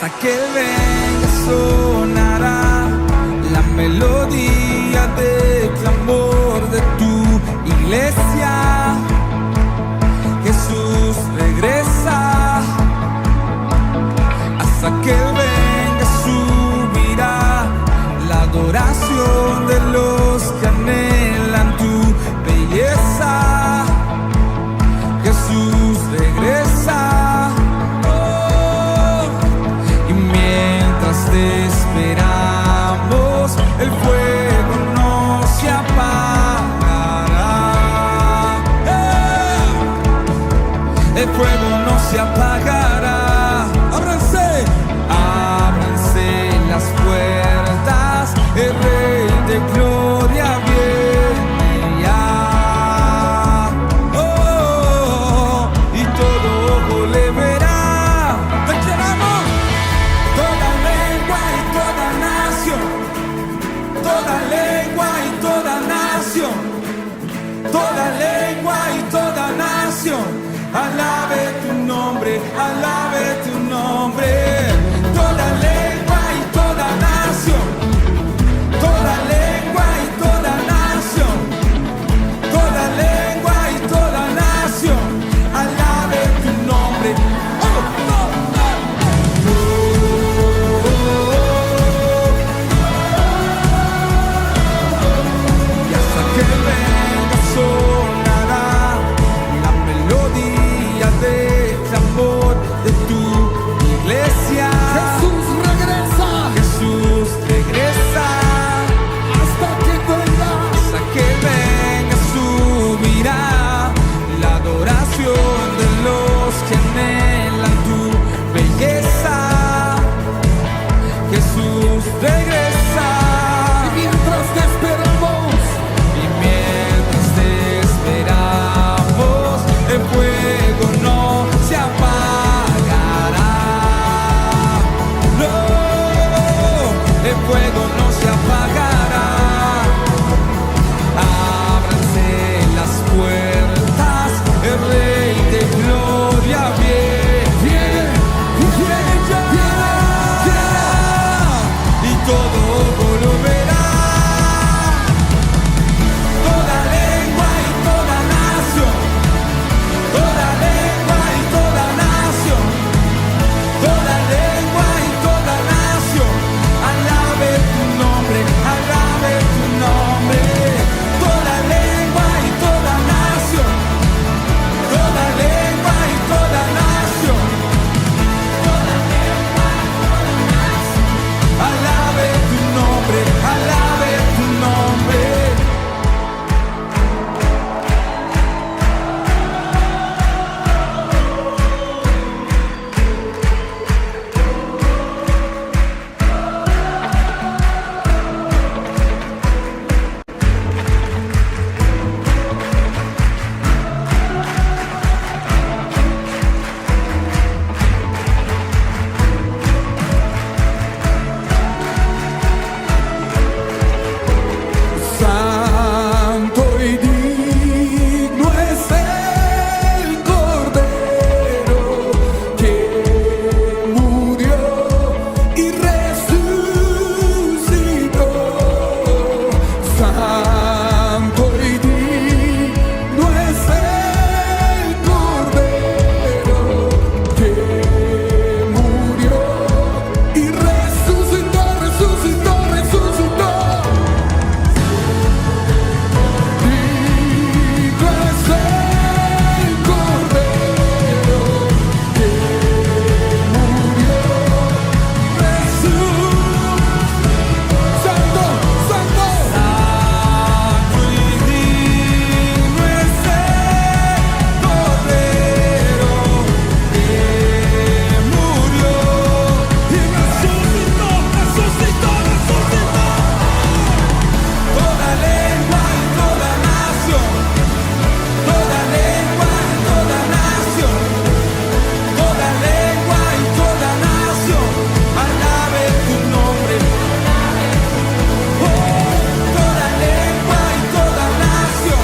hasta que Él venga sonará la melodía de clamor de tu iglesia. Jesús regresa, hasta que Él venga subirá la adoración de los que anhelan tu belleza. Jesús regresa, oh, y mientras te esperamos, el fuego no se apagará. El fuego no se apagará. Ábranse las puertas, el Rey de Gloria viene ya. Oh, y todo ojo le verá. Declaramos: toda lengua y toda nación, toda lengua y toda nación, toda lengua y toda nación. Alabe tu nombre, alabe tu nombre. Toda lengua y toda nación, toda lengua y toda nación, toda lengua y toda nación. Alabe tu nombre. Y hasta que venga sonará la melodía de clamor de tu iglesia. Jesús regresa, Jesús regresa, hasta que venga subirá la adoración de los que anhelan tu belleza. Jesús regresa, y mientras te esperamos, y mientras te esperamos, el fuego no se apagará. No, el fuego no se apagará. Ábranse las puertas, el Rey de Gloria viene ya, y todo lo verá. Toda lengua y toda nación, toda lengua y toda nación, toda lengua y toda nación. Alabe tu nombre, alabe tu nombre. Toda lengua y toda nación, toda lengua y toda nación, alabe tu nombre, alabe tu nombre. Santo y digno es el Cordero que murió y resucitó. Santo y digno es el Cordero que murió y resucitó, resucitó, resucitó. Digno es el Cordero que murió, Santo, santo, santo y digno es el Cordero que murió y resucitó, resucitó, resucitó. Toda lengua y toda nación, toda lengua y toda nación, toda lengua y toda nación, alabe tu nombre. Oh, toda lengua y toda nación,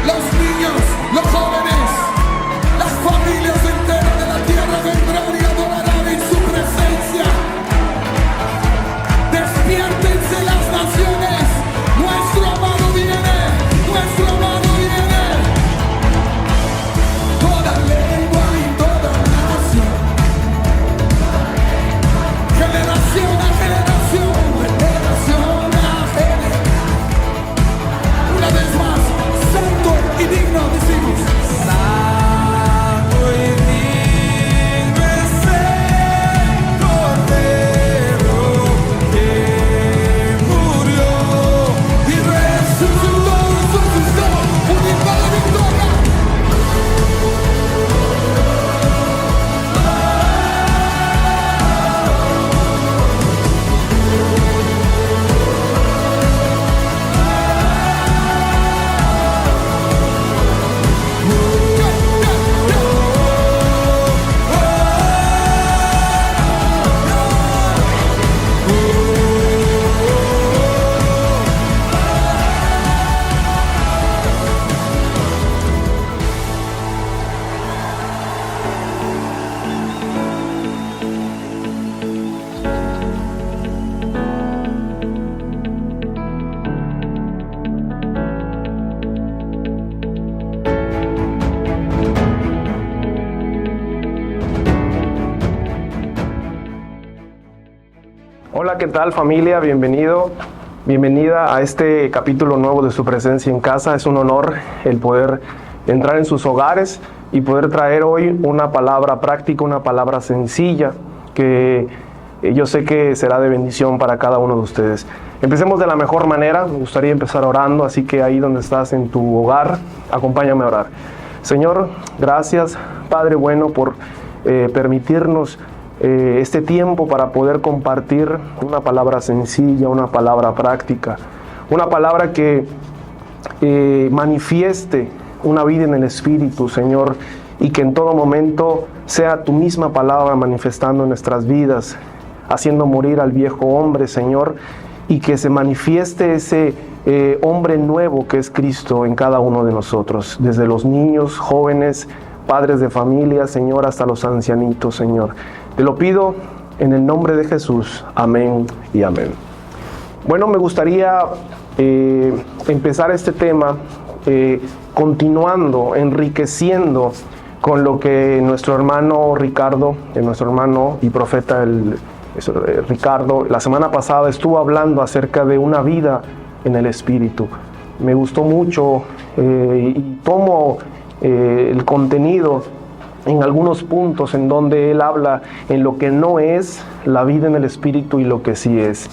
los niños, los jóvenes, las familias enteras de la tierra vendrán y adorarán en su presencia. Despiértense las naciones, nuestro amado viene, nuestro amado viene. Toda lengua y toda nación, generación a generación, generación a generación. Una vez más, santo y digno decimos. Santo y digno es el Cordero que murió y resucitó. Resucitó, uniendo la victoria. Hola, ¿qué tal familia? Bienvenida a este capítulo nuevo de Su Presencia en Casa. Es un honor el poder entrar en sus hogares y poder traer hoy una palabra práctica, una palabra sencilla que yo sé que será de bendición para cada uno de ustedes. Empecemos de la mejor manera. Me gustaría empezar orando, así que ahí donde estás en tu hogar, acompáñame a orar. Señor, gracias, Padre bueno, por permitirnos este tiempo para poder compartir una palabra sencilla, una palabra práctica, una palabra que manifieste una vida en el Espíritu, Señor, y que en todo momento sea tu misma palabra manifestando en nuestras vidas, haciendo morir al viejo hombre, Señor, y que se manifieste ese hombre nuevo que es Cristo en cada uno de nosotros, desde los niños, jóvenes, padres de familia, Señor, hasta los ancianitos, Señor. Te lo pido en el nombre de Jesús. Amén y amén. Bueno, me gustaría empezar este tema continuando, enriqueciendo con lo que nuestro hermano Ricardo, nuestro hermano y profeta Ricardo, la semana pasada estuvo hablando acerca de una vida en el Espíritu. Me gustó mucho y tomo el contenido en algunos puntos en donde él habla en lo que no es la vida en el Espíritu y lo que sí es.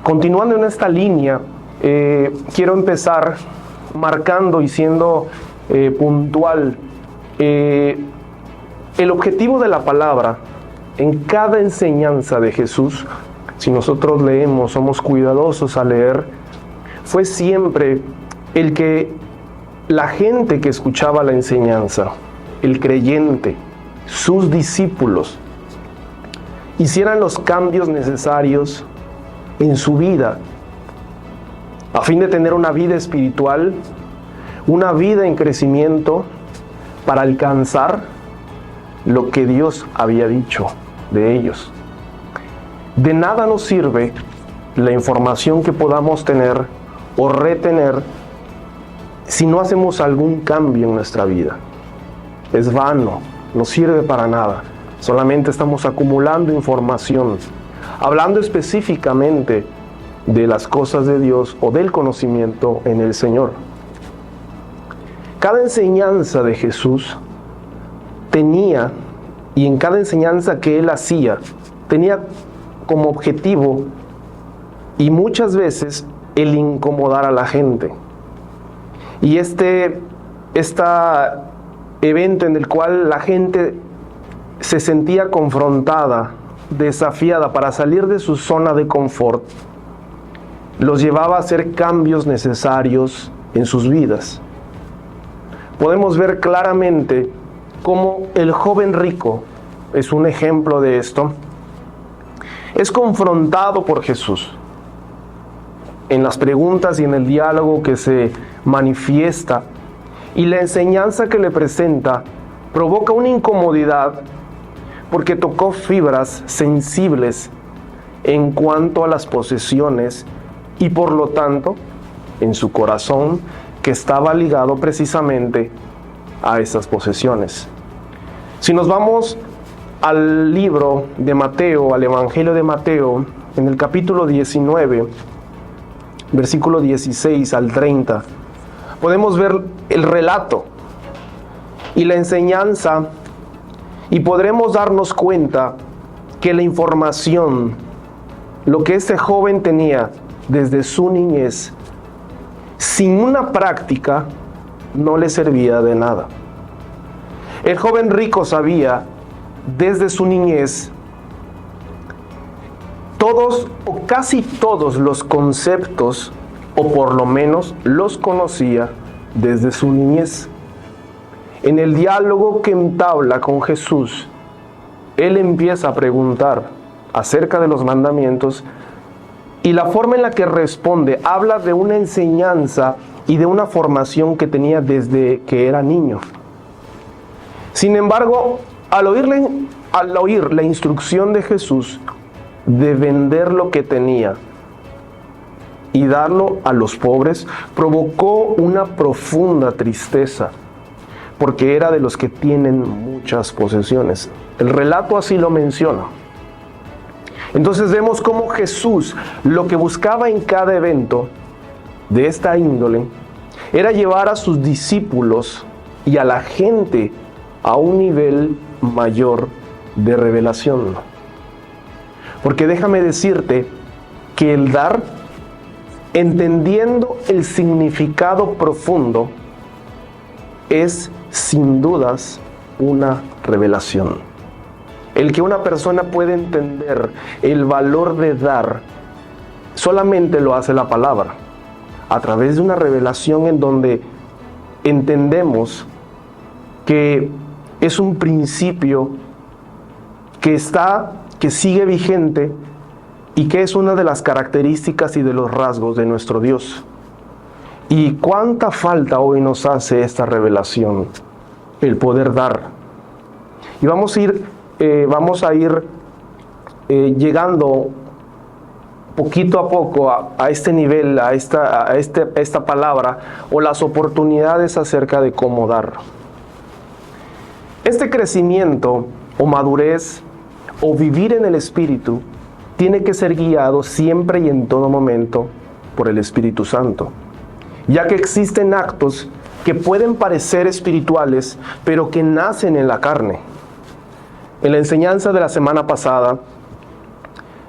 Continuando en esta línea, quiero empezar marcando y siendo puntual. El objetivo de la palabra en cada enseñanza de Jesús, si nosotros leemos, somos cuidadosos al leer, fue siempre el que la gente que escuchaba la enseñanza, el creyente, sus discípulos, hicieran los cambios necesarios en su vida a fin de tener una vida espiritual, una vida en crecimiento para alcanzar lo que Dios había dicho de ellos. De nada nos sirve la información que podamos tener o retener si no hacemos algún cambio en nuestra vida. Es vano, no sirve para nada. Solamente estamos acumulando información, hablando específicamente de las cosas de Dios o del conocimiento en el Señor. Cada enseñanza de Jesús tenía, y en cada enseñanza que Él hacía, tenía como objetivo, y muchas veces, el incomodar a la gente. Y este evento en el cual la gente se sentía confrontada, desafiada para salir de su zona de confort, los llevaba a hacer cambios necesarios en sus vidas. Podemos ver claramente cómo el joven rico es un ejemplo de esto. Es confrontado por Jesús en las preguntas y en el diálogo que se manifiesta, y la enseñanza que le presenta provoca una incomodidad porque tocó fibras sensibles en cuanto a las posesiones y por lo tanto en su corazón que estaba ligado precisamente a esas posesiones. Si nos vamos al libro de Mateo, al Evangelio de Mateo, en el capítulo 19, versículo 16 al 30, podemos ver el relato y la enseñanza y podremos darnos cuenta que la información, lo que este joven tenía desde su niñez, sin una práctica, no le servía de nada. El joven rico sabía desde su niñez todos o casi todos los conceptos, o por lo menos los conocía desde su niñez. En el diálogo que entabla con Jesús, él empieza a preguntar acerca de los mandamientos y la forma en la que responde habla de una enseñanza y de una formación que tenía desde que era niño. Sin embargo, al oír la instrucción de Jesús de vender lo que tenía y darlo a los pobres, provocó una profunda tristeza, porque era de los que tienen muchas posesiones. El relato así lo menciona. Entonces vemos cómo Jesús lo que buscaba en cada evento de esta índole era llevar a sus discípulos y a la gente a un nivel mayor de revelación. Porque déjame decirte que el dar, entendiendo el significado profundo, es sin dudas una revelación. El que una persona puede entender el valor de dar, solamente lo hace la palabra, a través de una revelación en donde entendemos que es un principio que sigue vigente y que es una de las características y de los rasgos de nuestro Dios. Y cuánta falta hoy nos hace esta revelación, el poder dar. Y vamos a ir llegando poquito a poco a este nivel, a esta palabra o las oportunidades acerca de cómo dar. Este crecimiento o madurez o vivir en el Espíritu tiene que ser guiado siempre y en todo momento por el Espíritu Santo, ya que existen actos que pueden parecer espirituales, pero que nacen en la carne. En la enseñanza de la semana pasada,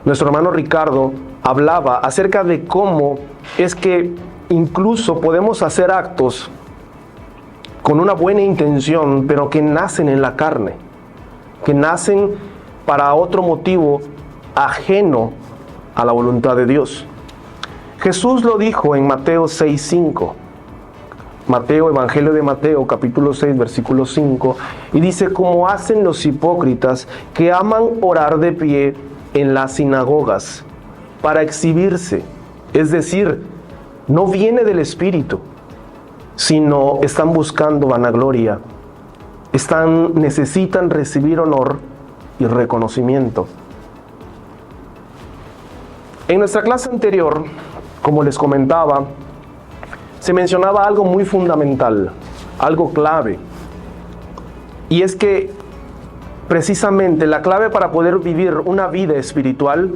nuestro hermano Ricardo hablaba acerca de cómo es que incluso podemos hacer actos con una buena intención, pero que nacen en la carne, que nacen para otro motivo ajeno a la voluntad de Dios. Jesús lo dijo en Mateo 6:5. Evangelio de Mateo, capítulo 6, versículo 5, y dice: como hacen los hipócritas que aman orar de pie en las sinagogas para exhibirse. Es decir, no viene del Espíritu, sino están buscando vanagloria, necesitan recibir honor y reconocimiento. En nuestra clase anterior, como les comentaba, se mencionaba algo muy fundamental, algo clave, y es que precisamente la clave para poder vivir una vida espiritual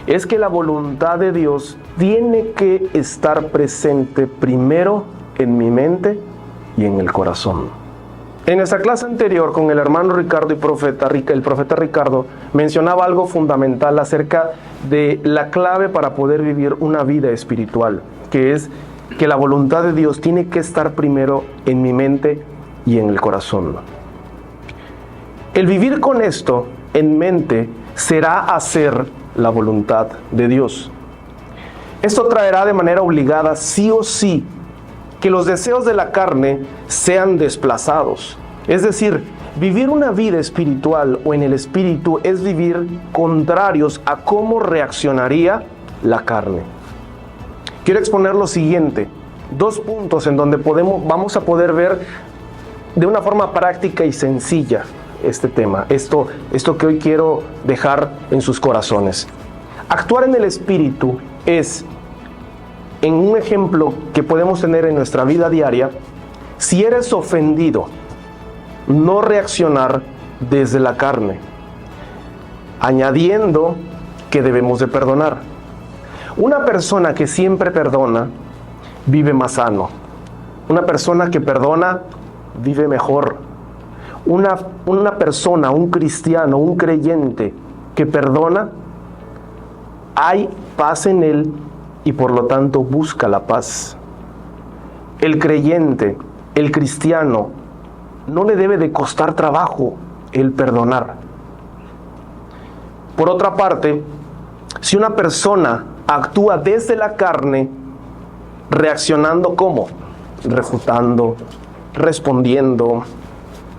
es que la voluntad de Dios tiene que estar presente primero en mi mente y en el corazón. En nuestra clase anterior con el hermano Ricardo y el profeta Ricardo mencionaba algo fundamental acerca de la clave para poder vivir una vida espiritual, que es que la voluntad de Dios tiene que estar primero en mi mente y en el corazón. El vivir con esto en mente será hacer la voluntad de Dios. Esto traerá de manera obligada, sí o sí, que los deseos de la carne sean desplazados. Es decir, vivir una vida espiritual o en el espíritu es vivir contrarios a cómo reaccionaría la carne. Quiero exponer lo siguiente. 2 puntos en donde vamos a poder ver de una forma práctica y sencilla este tema, esto que hoy quiero dejar en sus corazones. Actuar en el Espíritu es, en un ejemplo que podemos tener en nuestra vida diaria, si eres ofendido, no reaccionar desde la carne, añadiendo que debemos de perdonar. Una persona que siempre perdona, vive más sano. Una persona que perdona, vive mejor. Una persona, un cristiano, un creyente que perdona, hay paz en él y por lo tanto busca la paz. El creyente, el cristiano, no le debe de costar trabajo el perdonar. Por otra parte, si una persona actúa desde la carne, reaccionando ¿cómo? Refutando, respondiendo,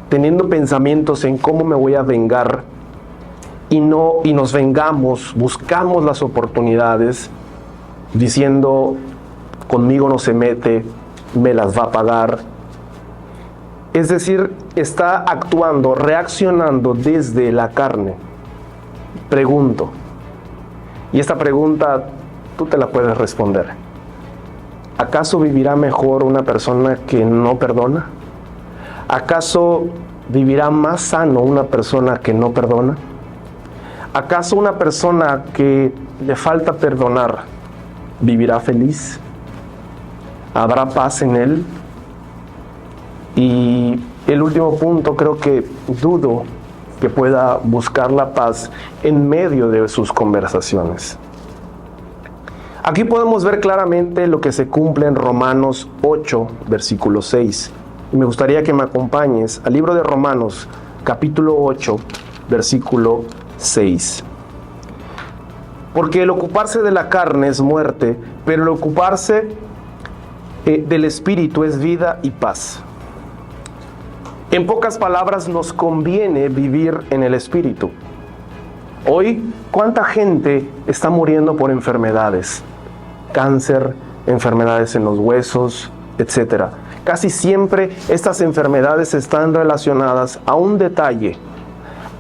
teniendo pensamientos en cómo me voy a vengar, y nos vengamos, buscamos las oportunidades, diciendo, conmigo no se mete, me las va a pagar. Es decir, está actuando, reaccionando desde la carne. Pregunto, y esta pregunta tú te la puedes responder: ¿acaso vivirá mejor una persona que no perdona? ¿Acaso vivirá más sano una persona que no perdona? ¿Acaso una persona que le falta perdonar vivirá feliz? ¿Habrá paz en él? Y el último punto, creo que dudo que pueda buscar la paz en medio de sus conversaciones. Aquí podemos ver claramente lo que se cumple en Romanos 8, versículo 6. Y me gustaría que me acompañes al libro de Romanos, capítulo 8, versículo 6. Porque el ocuparse de la carne es muerte, pero el ocuparse del Espíritu es vida y paz. En pocas palabras, nos conviene vivir en el Espíritu. Hoy, ¿cuánta gente está muriendo por enfermedades? Cáncer, enfermedades en los huesos, etc. Casi siempre estas enfermedades están relacionadas a un detalle,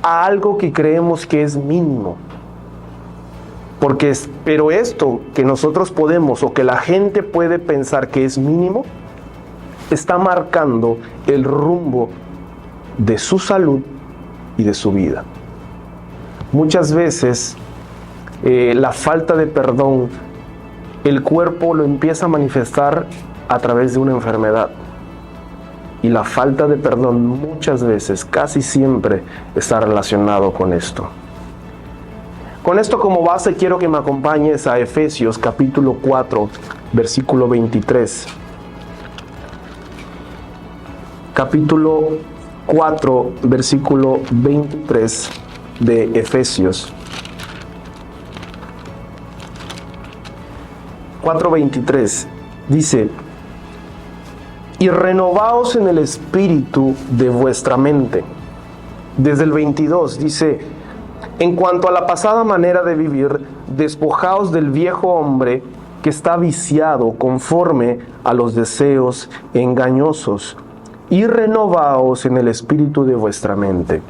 a algo que creemos que es mínimo. Pero esto que nosotros podemos o que la gente puede pensar que es mínimo, está marcando el rumbo de su salud y de su vida. Muchas veces la falta de perdón, el cuerpo lo empieza a manifestar a través de una enfermedad. Y la falta de perdón muchas veces, casi siempre, está relacionado con esto. Con esto como base, quiero que me acompañes a Efesios capítulo 4, versículo 23. Capítulo 4, versículo 23 de Efesios. 4:23 dice: y renovaos en el espíritu de vuestra mente. Desde el 22 dice: en cuanto a la pasada manera de vivir, despojaos del viejo hombre que está viciado conforme a los deseos engañosos, y renovaos en el espíritu de vuestra mente.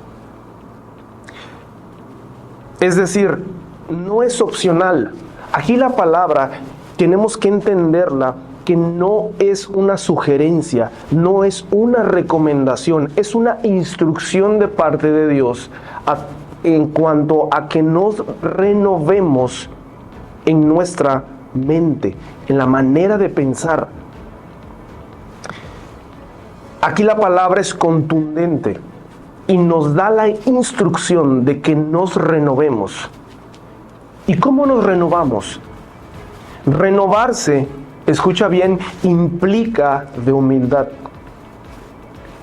Es decir, no es opcional. Aquí la palabra tenemos que entenderla, que no es una sugerencia, no es una recomendación, es una instrucción de parte de Dios en cuanto a que nos renovemos en nuestra mente, en la manera de pensar. Aquí la palabra es contundente y nos da la instrucción de que nos renovemos. ¿Y cómo nos renovamos? Renovarse, escucha bien, implica de humildad.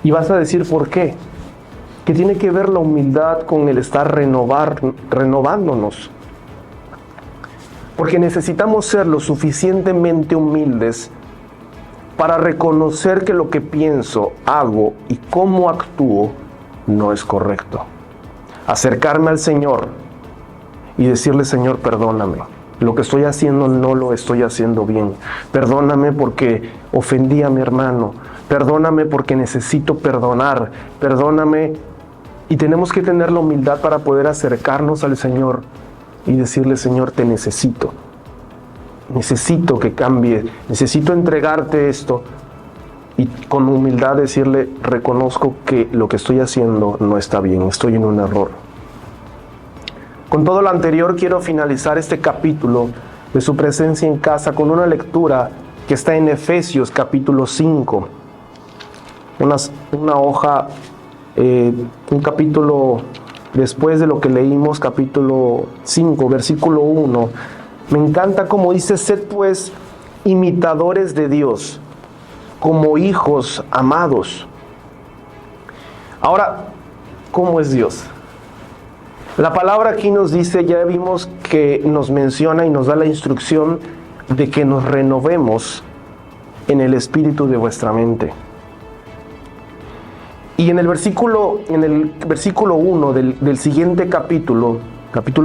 Y vas a decir, ¿por qué? ¿Qué tiene que ver la humildad con el estar renovándonos? Porque necesitamos ser lo suficientemente humildes para reconocer que lo que pienso, hago y cómo actúo no es correcto. Acercarme al Señor y decirle: Señor, perdóname. lo que estoy haciendo no lo estoy haciendo bien. Perdóname porque ofendí a mi hermano. Perdóname porque necesito perdonar. Perdóname. Y tenemos que tener la humildad para poder acercarnos al Señor y decirle: Señor, te necesito. Necesito que cambie. Necesito entregarte esto. Y con humildad decirle: reconozco que lo que estoy haciendo no está bien. Estoy en un error. Con todo lo anterior, quiero finalizar este capítulo de Su Presencia en Casa con una lectura que está en Efesios capítulo 5. Una hoja, un capítulo después de lo que leímos, capítulo 5, versículo 1. Me encanta como dice: sed pues imitadores de Dios, como hijos amados. Ahora, ¿cómo es Dios? La palabra aquí nos dice, ya vimos que nos menciona y nos da la instrucción de que nos renovemos en el espíritu de vuestra mente. Y en el versículo 1 del siguiente capítulo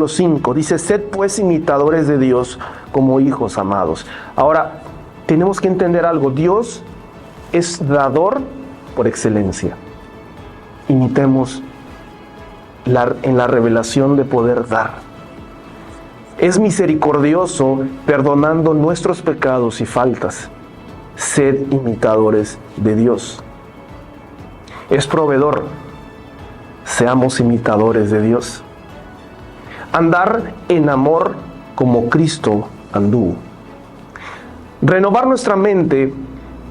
5, dice: sed pues imitadores de Dios como hijos amados. Ahora, tenemos que entender algo. Dios es dador por excelencia. Imitemos en la revelación de poder dar. Es misericordioso perdonando nuestros pecados y faltas. Sed imitadores de Dios. Es proveedor. Seamos imitadores de Dios. Andar en amor como Cristo anduvo. Renovar nuestra mente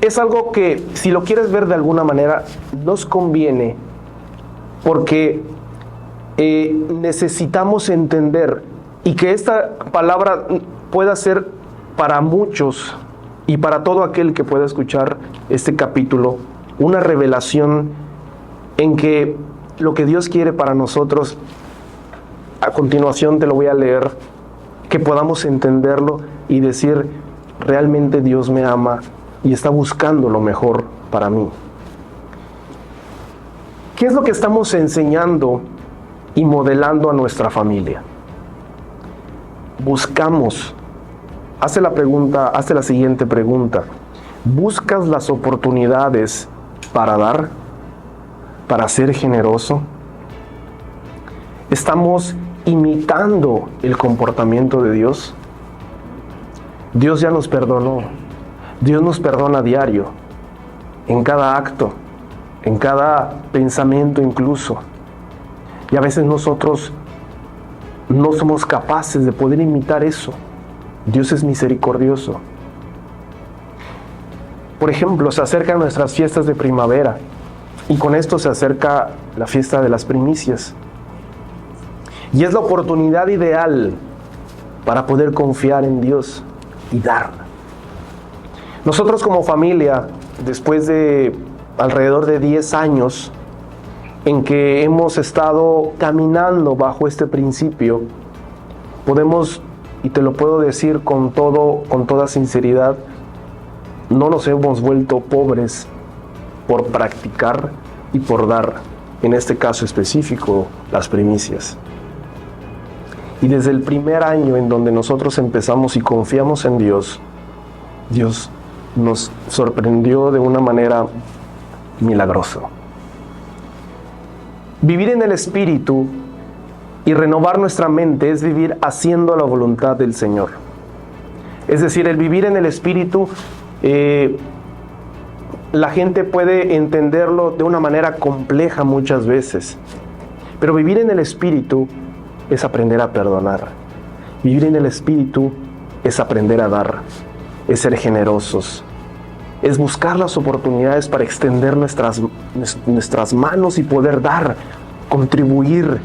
es algo que, si lo quieres ver de alguna manera, nos conviene, porque necesitamos entender, y que esta palabra pueda ser para muchos y para todo aquel que pueda escuchar este capítulo, una revelación en que lo que Dios quiere para nosotros, a continuación te lo voy a leer, que podamos entenderlo y decir: realmente Dios me ama y está buscando lo mejor para mí. ¿Qué es lo que estamos enseñando y modelando a nuestra familia? Buscamos, hazte la siguiente pregunta: ¿buscas las oportunidades para dar, para ser generoso? ¿Estamos imitando el comportamiento de Dios? Dios ya nos perdonó. Dios nos perdona a diario, en cada acto, en cada pensamiento incluso. Y a veces nosotros no somos capaces de poder imitar eso. Dios es misericordioso. Por ejemplo, se acercan nuestras fiestas de primavera, y con esto se acerca la fiesta de las primicias. Y es la oportunidad ideal para poder confiar en Dios y dar. Nosotros como familia, después de alrededor de 10 años en que hemos estado caminando bajo este principio, podemos, y te lo puedo decir con toda sinceridad, no nos hemos vuelto pobres por practicar y por dar, en este caso específico, las primicias. Y desde el primer año en donde nosotros empezamos y confiamos en Dios, Dios nos sorprendió de una manera milagrosa. Vivir en el Espíritu y renovar nuestra mente es vivir haciendo la voluntad del Señor. Es decir, el vivir en el Espíritu, la gente puede entenderlo de una manera compleja muchas veces, pero vivir en el Espíritu es aprender a perdonar. Vivir en el Espíritu es aprender a dar, es ser generosos, es buscar las oportunidades para extender nuestras manos y poder dar, contribuir.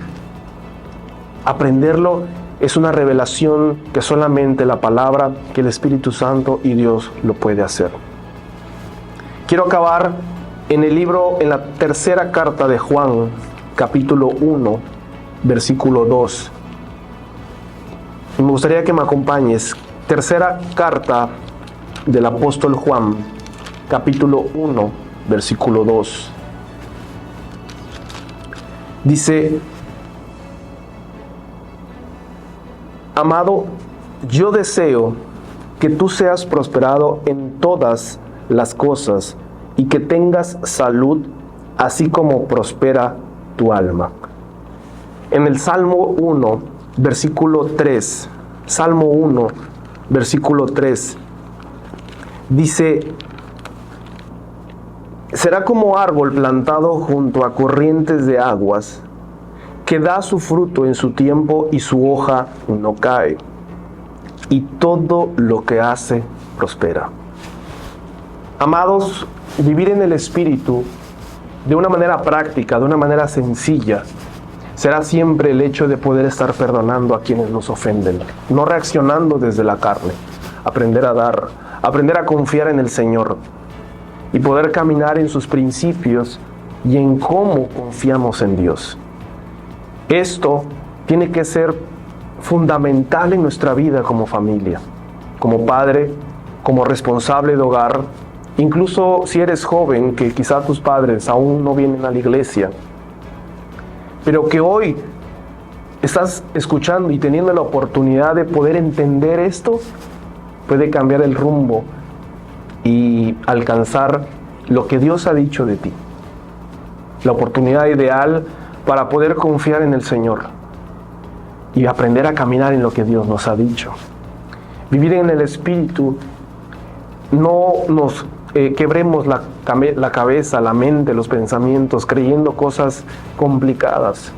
Aprenderlo es una revelación que solamente la palabra, que el Espíritu Santo y Dios lo puede hacer. Quiero acabar en la tercera carta de Juan, capítulo 1, versículo 2. Y me gustaría que me acompañes. Tercera carta del apóstol Juan, capítulo 1, versículo 2. Dice: Amado, yo deseo que tú seas prosperado en todas las cosas y que tengas salud, así como prospera tu alma. En el Salmo 1, versículo 3, Salmo 1, versículo 3, dice: será como árbol plantado junto a corrientes de aguas, que da su fruto en su tiempo y su hoja no cae, y todo lo que hace prospera. Amados, vivir en el Espíritu de una manera práctica, de una manera sencilla, será siempre el hecho de poder estar perdonando a quienes nos ofenden, no reaccionando desde la carne, aprender a dar, aprender a confiar en el Señor y poder caminar en sus principios y en cómo confiamos en Dios. Esto tiene que ser fundamental en nuestra vida como familia, como padre, como responsable de hogar, incluso si eres joven, que quizá tus padres aún no vienen a la iglesia, pero que hoy estás escuchando y teniendo la oportunidad de poder entender esto, puede cambiar el rumbo y alcanzar lo que Dios ha dicho de ti. La oportunidad ideal para poder confiar en el Señor y aprender a caminar en lo que Dios nos ha dicho. Vivir en el Espíritu, no nos quebremos la cabeza, la mente, los pensamientos, creyendo cosas complicadas.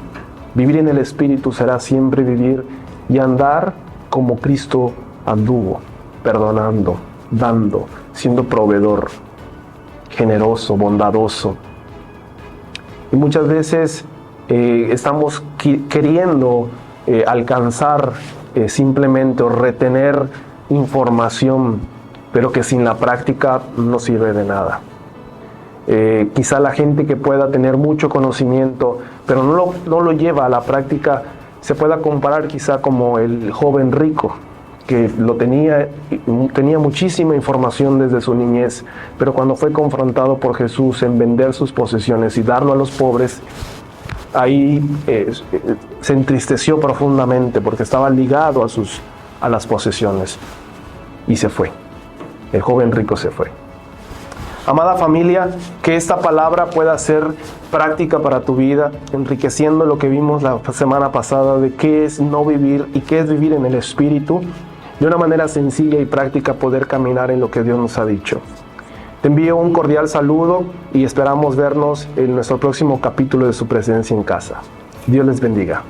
Vivir en el Espíritu será siempre vivir y andar como Cristo anduvo, perdonando, dando, siendo proveedor, generoso, bondadoso. Y muchas veces estamos queriendo alcanzar simplemente o retener información, pero que sin la práctica no sirve de nada. Quizá la gente que pueda tener mucho conocimiento, pero no lo lleva a la práctica, se pueda comparar quizá como el joven rico, que tenía muchísima información desde su niñez, pero cuando fue confrontado por Jesús en vender sus posesiones y darlo a los pobres, ahí se entristeció profundamente porque estaba ligado a las posesiones y se fue. El joven rico se fue. Amada familia, que esta palabra pueda ser práctica para tu vida, enriqueciendo lo que vimos la semana pasada de qué es no vivir y qué es vivir en el Espíritu, de una manera sencilla y práctica poder caminar en lo que Dios nos ha dicho. Te envío un cordial saludo y esperamos vernos en nuestro próximo capítulo de Su Presencia en Casa. Dios les bendiga.